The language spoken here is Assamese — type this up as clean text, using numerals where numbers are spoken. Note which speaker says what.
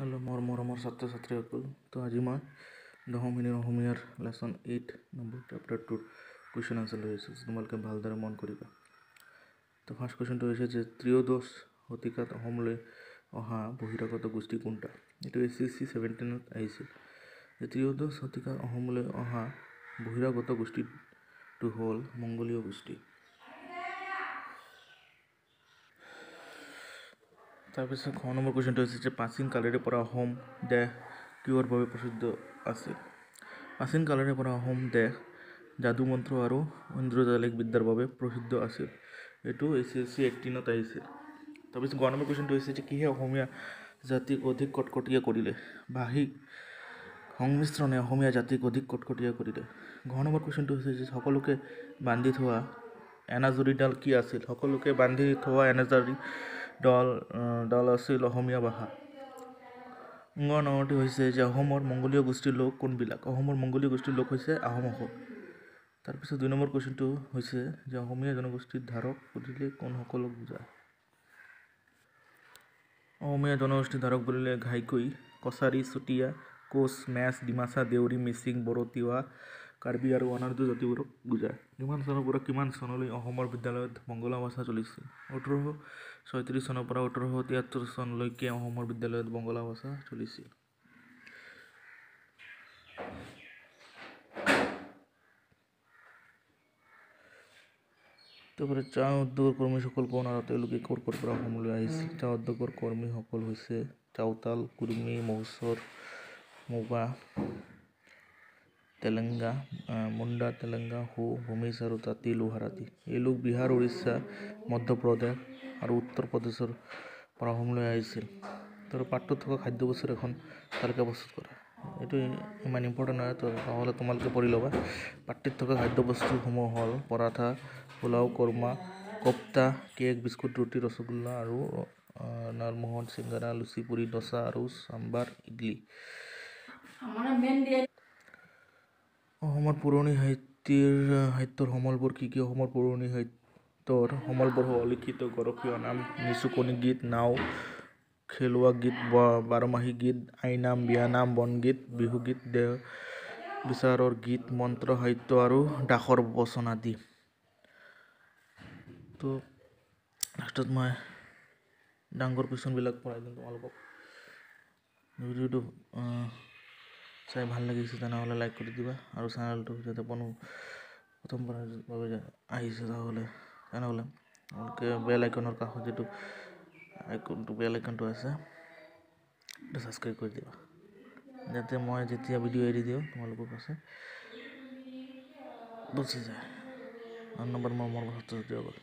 Speaker 1: হেল্ল' মোৰ মৰমৰ ছাত্ৰ ছাত্ৰীসকল, তো আজি মই 10ম শ্ৰেণীৰ অসমীয়াৰ lesson 8 number chapter 2 question answer লৈ আহিছোঁ। তোমালোকে ভালদৰে মন কৰিবা। তো ফাৰ্ষ্ট কুৱেশ্যনটো হৈছে যে ত্ৰয়োদশ শতিকাত অসমলৈ অহা বহিৰাগত গোষ্ঠী কোনটা? এইটো SSC 17ত আহিছিল। যে ত্ৰয়োদশ শতিকাত অসমলৈ অহা বহিৰাগত গোষ্ঠীটো হ'ল মংগোলীয় গোষ্ঠী। তাৰপিছত খ নম্বৰ কুৱেশ্যনটো হৈছে যে প্ৰাচীন কালেৰে পৰা অসম দেশ কিহৰ বাবে প্ৰসিদ্ধ আছিল? প্ৰাচীন কালেৰে পৰা অসম দেশ যাদু মন্ত্ৰ আৰু ঐন্দ্ৰজালিক বিদ্যাৰ বাবে প্ৰসিদ্ধ আছিল। এইটো SSC 18ত আহিছিল। তাৰপিছত গ নম্বৰ কুৱেশ্যনটো হৈছে যে কিহে অসমীয়া জাতিক অধিক কটকটীয়া কৰিলে? ভাষিক সংমিশ্ৰণে অসমীয়া জাতিক অধিক কটকটীয়া কৰিলে। ঘ নম্বৰ কুৱেশ্যনটো হৈছে যে সকলোকে বান্ধি থোৱা এনাজৰীডাল কি আছিল? সকলোকে বান্ধি থোৱা এনাজৰী ডাল আছিল অসমীয়া ভাষা। ঙ নম্বৰটো হৈছে যে অসমৰ মংগোলীয় গোষ্ঠীৰ লোক কোনবিলাক? অসমৰ মংগোলীয় গোষ্ঠীৰ লোক হৈছে আহোমসকল। তাৰপিছত 2 নম্বৰ কুৱেশ্যনটো হৈছে যে অসমীয়া জনগোষ্ঠীৰ ধাৰক বুলিলে কোনসকলক বুজায়? অসমীয়া জনগোষ্ঠীৰ ধাৰক বুলিলে ঘাইকৈ, কছাৰী, চুতীয়া, কোচ, মেচ, ডিমাচা, দেউৰী, মিচিং, বড়ো, তিৱা, কাৰ্বি আৰু অনাৰ্য জাতিবোৰক বুজায়। কিমান চনৰ পৰা কিমান চনলৈ অসমৰ বিদ্যালয়ত বঙলা ভাষা চলিছিল? 1836 চনৰ পৰা 1873 চনলৈকে অসমৰ বিদ্যালয়ত বঙলা ভাষা চলিছিল। তাৰপৰা চাহ উদ্যোগৰ কৰ্মীসকল কোন আৰু তেওঁলোকে ক'ৰ পৰা অসমলৈ আহিছিল? চাহ উদ্যোগৰ কৰ্মীসকল হৈছে চাওতাল, কুৰ্মী, মৌচৰ, মোগা, তেলেংগা, মুণ্ডা, তেলেংগা, হো, ভূমিজ আৰু তাঁতী লোহাৰাতি। এই লোক বিহাৰ, উৰিষ্যা, মধ্যপ্ৰদেশ আৰু উত্তৰ প্ৰদেশৰ পৰা অসমলৈ আহিছিল। তাৰ পাঠটোত থকা খাদ্যবস্তুৰ এখন তালিকা প্ৰস্তুত কৰা। এইটো ইমান ইম্পৰ্টেণ্ট নহয়, তাহলে তোমালোকে পঢ়ি ল'বা। পাঠটোত থকা খাদ্যবস্তুসমূহ হ'ল পৰাঠা, পোলাও, কৰ্মা, কোপ্তা, কেক, বিস্কুট, ৰুটি, ৰসগোল্লা আৰু লালমোহন, চিংগাৰা, লুচি, পুৰি, দোচা আৰু চাম্বাৰ, ইডলি। অসমৰ পুৰণি সাহিত্যৰ সমলবোৰ কি কি? অসমৰ পুৰণি সাহিত্যৰ সমলবোৰ হ'ল লিখিত গৰখীয় নাম, নিচুকনি গীত, নাও খেলোৱা গীত, বাৰমাহী গীত, আইনাম, বিয়ানাম, বনগীত, বিহুগীত, দেহ বিচাৰৰ গীত, মন্ত্ৰ সাহিত্য আৰু দাসৰ বচন আদি। তো লাষ্টত মই ডাঙৰ কুৱেশ্যনবিলাক পঢ়াই দিম তোমালোকক। ভিডিঅ'টো চাই ভাল লাগিছে তেনেহ'লে লাইক কৰি দিবা আৰু চেনেলটো যাতে প্ৰথমবাৰৰ বাবে আহিছে তেনেহ'লে তোমালোকে বেল আইকনৰ কাষত যিটো বেল আইকনটো আছে সেইটো ছাবস্ক্ৰাইব কৰি দিবা, যাতে মই যেতিয়া ভিডিঅ' এৰি দিওঁ তোমালোকৰ কাছে গুচি যায়। ধন্যবাদ মোৰ ছাত্ৰ ছাত্ৰীসকল।